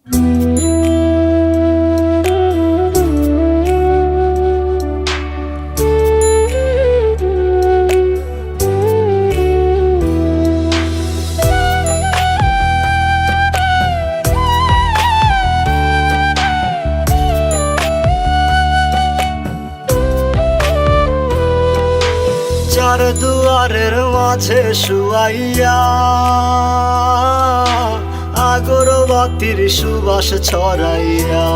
চার দুয়ারের মাঝে শুয়াইয়া আগরবাতির সুবাস ছড়াইয়া,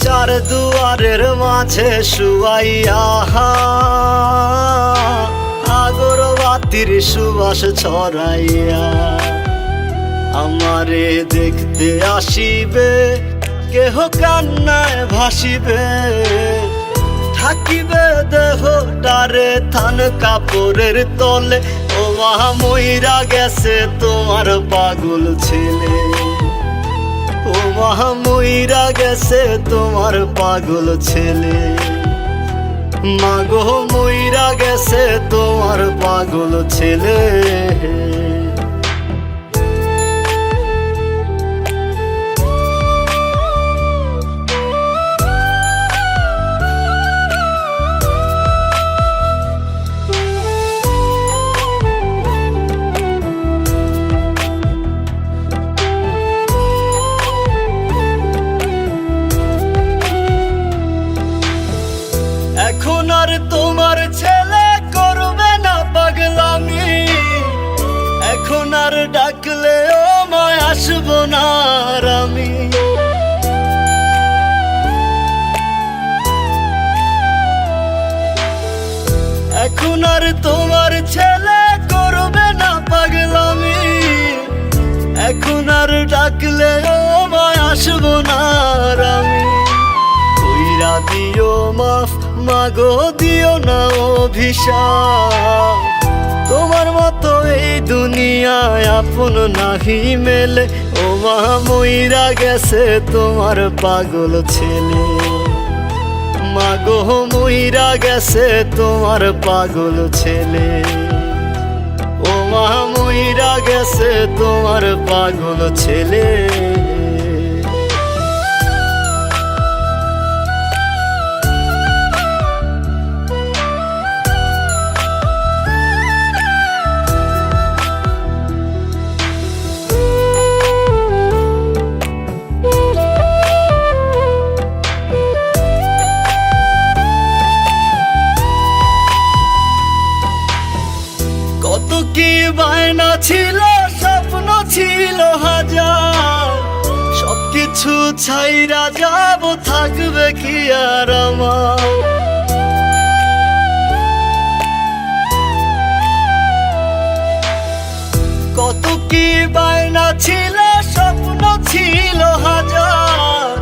চার দুয়ারের মাঝে শুয়াইয়া আগরবাতির সুবাস ছড়াইয়া, আমারে দেখতে আসিবে কেহ কান্নায় ভাসিবে, থাকিবে দেহটারে থান কাপড়ের তলে। ও মা মইরা গেছে তোমার পাগল ছেলে, ও মা মইরা গেছে তোমার পাগল ছেলে, মাগো মইরা গেছে তোমার পাগল ছেলে। এখন আর তোমার ছেলে করবে না পাগলামি, এখন আর ডাকলে ও মায় আসবো না আর আমি। এখন আর তোমার ছেলে করবে না পাগলামি, এখন আর ডাকলে ও মায় আসবো না আর আমি। কইরা দিও মাফ মাগো, দিও না অভিশাপ, তোমার মতো এই দুনিয়ায় আপন নাহি মেলে। ও মা মইরা গেছে তোমার পাগল ছেলে, মাগো মইরা গেছে তোমার পাগল ছেলে, ও মা মইরা গেছে তোমার পাগল ছেলে। কত কি বায়না ছিল, স্বপ্ন ছিল হাজার, সবকিছু ছাইরা যাব, থাকবে কি আর আমার। কত কি বায়না ছিল, স্বপ্ন ছিল হাজার,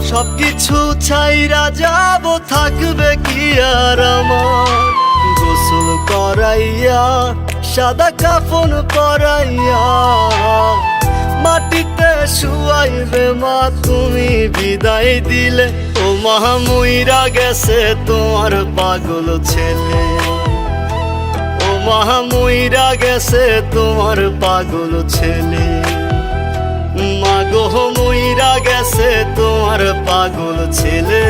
সবকিছু ছাইরা যাব, থাকবে কি আর আমার। গোসল করাইয়া সাদা কাফন পরাইয়া মাটিতে শুয়াইবে মা তুমি বিদায় দিলে। ও মা মইরা গেছে তোমার পাগল ছেলে, ও মা মইরা গেছে তোমার পাগল ছেলে, মাগো মইরা গেছে তোমার পাগল ছেলে।